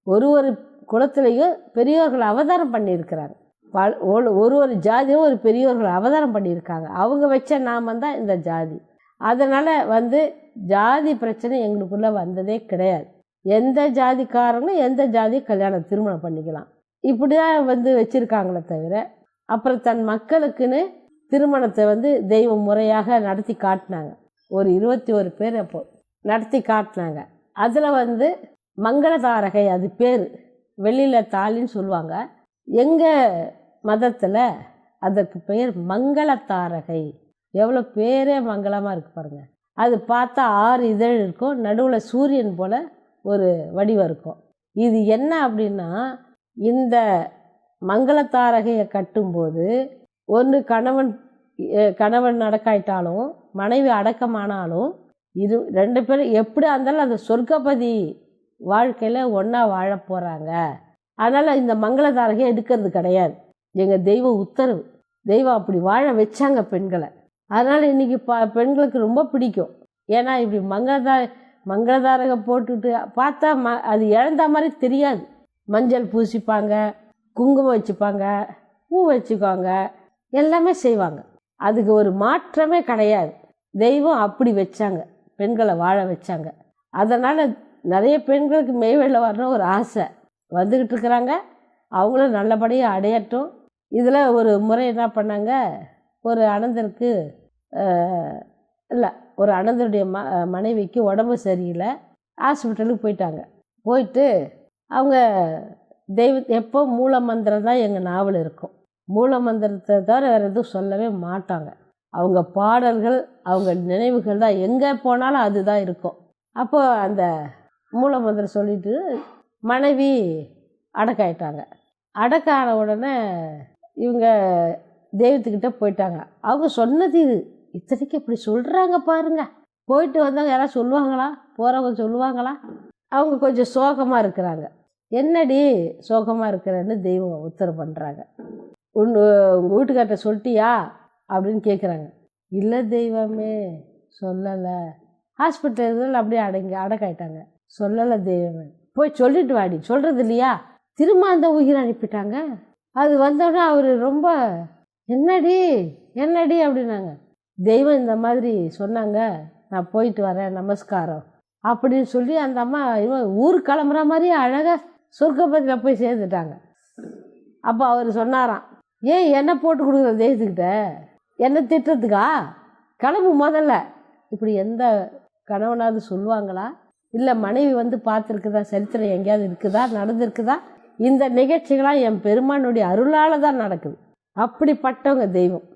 ஒரு குலத்திலையும் பெரியோர்கள் அவதாரம் பண்ணியிருக்கிறாங்க. ஒரு ஜாதியும் ஒரு பெரியோர்கள் அவதாரம் பண்ணியிருக்காங்க. அவங்க வச்ச நாமம் தான் இந்த ஜாதி. அதனால் ஜாதி பிரச்சனை எங்களுக்குள்ளே வந்ததே கிடையாது. எந்த ஜாதிக்காரங்களும் எந்த ஜாதியும் கல்யாணம் திருமணம் பண்ணிக்கலாம். இப்படி தான் வச்சுருக்காங்களே தவிர, அப்புறம் தன் மக்களுக்குன்னு திருமணத்தை தெய்வம் முறையாக நடத்தி காட்டினாங்க. ஒரு 21 பேர் அப்போ நடத்தி காட்டினாங்க. அதில் மங்களதாரகை, அது பேர் வெளியில் தாலின்னு சொல்லுவாங்க. எங்கள் மதத்தில் அதற்கு பெயர் மங்களதாரகை. எவ்வளோ பேரே மங்களமாக இருக்குது பாருங்கள். அது பார்த்தா 6 இதழ் இருக்கும், நடுவில் சூரியன் போல் ஒரு வடிவம் இருக்கும். இது என்ன அப்படின்னா, இந்த மங்களதாரகையை கட்டும்போது ஒன்று கணவன் அடக்காயிட்டாலும் மனைவி அடக்கமானாலும் 2 பேரும் எப்படியா இருந்தாலும் அந்த சொர்க்கபதி வாழ்க்கையில் ஒன்றா வாழ போகிறாங்க. அதனால் இந்த மங்களதாரகையை எடுக்கிறது கிடையாது. எங்கள் தெய்வ உத்தரவு. தெய்வம் அப்படி வாழ வச்சாங்க பெண்களை. அதனால் இன்றைக்கி பெண்களுக்கு ரொம்ப பிடிக்கும். ஏன்னா இப்படி மங்களதாரகை போட்டுட்டு பார்த்தா அது இழந்த மாதிரி தெரியாது. மஞ்சள் பூசிப்பாங்க, குங்குமம் வச்சுப்பாங்க, பூ வச்சுக்குவாங்க, எல்லாமே செய்வாங்க. அதுக்கு ஒரு மாற்றமே கிடையாது. தெய்வம் அப்படி வச்சாங்க, பெண்களை வாழ வச்சாங்க. அதனால் நிறைய பெண்களுக்கு மெய்வெளில வரணும் ஒரு ஆசை வந்துக்கிட்டு இருக்கிறாங்க. அவங்களும் நல்லபடியாக அடையட்டும். இதில் ஒரு முறை என்ன பண்ணாங்க, ஒரு அனந்தருக்கு ஒரு அனந்தருடைய மனைவிக்கு உடம்பு சரியில்லை, ஹாஸ்பிட்டலுக்கு போயிட்டாங்க. போயிட்டு அவங்க எப்போ மூலமந்திரம் தான் எங்கள் நாவல் இருக்கும். மூலமந்திரத்தை தவிர வேறு எதுவும் சொல்லவே மாட்டாங்க. அவங்க பாடல்கள், அவங்க நினைவுகள் தான் எங்கே போனாலும் அதுதான் இருக்கும். அப்போது அந்த மூலமந்திரம் சொல்லிட்டு மனைவி அடக்காயிட்டாங்க. அடக்கான உடனே இவங்க தெய்வத்துக்கிட்ட போயிட்டாங்க. அவங்க சொன்னது இது. இத்தனைக்கு இப்படி சொல்கிறாங்க பாருங்க. போயிட்டு வந்தவங்க யாராவது சொல்லுவாங்களா? போகிறவங்க சொல்லுவாங்களா? அவங்க கொஞ்சம் சோகமாக இருக்கிறாங்க. என்னடி சோகமாக இருக்கிறன்னு தெய்வம் உத்தரவு பண்ணுறாங்க. உங்கள் வீட்டுக்கார்ட்ட சொல்லிட்டியா அப்படின்னு கேட்குறாங்க. இல்லை தெய்வமே, சொல்லலை. ஹாஸ்பிட்டலில் அப்படியே அடக்காயிட்டாங்க. சொல்லலை தெய்வமே. போய் சொல்லிட்டு வாடி. சொல்கிறது இல்லையா? திரும்ப அந்த உயிரை அனுப்பிட்டாங்க. அது வந்தோடனே அவர் ரொம்ப என்னடி அப்படின்னாங்க. தெய்வம் இந்த மாதிரி சொன்னாங்க, நான் போயிட்டு வரேன், நமஸ்காரம் அப்படின்னு சொல்லி அந்த அம்மா ஊருக்கு கிளம்புற மாதிரி அழகாக சொர்க்கபதியில் போய் சேர்ந்துட்டாங்க. அப்போ அவர் சொன்னாராம், ஏன் என்ன போட்டு கொடுக்குற தெய்வத்துக்கிட்ட, என்ன திட்டுறதுக்கா? கிளம்பு முதல்ல. இப்படி எந்த கணவனாவது சொல்லுவாங்களா? இல்லை மனைவி பார்த்துருக்குதா? சரித்திரம் எங்கேயாவது இருக்குதா? நடந்திருக்குதா? இந்த நிகழ்ச்சிகளாக என் பெருமானுடைய அருளால் தான் நடக்குது. அப்படிப்பட்டவங்க தெய்வம்.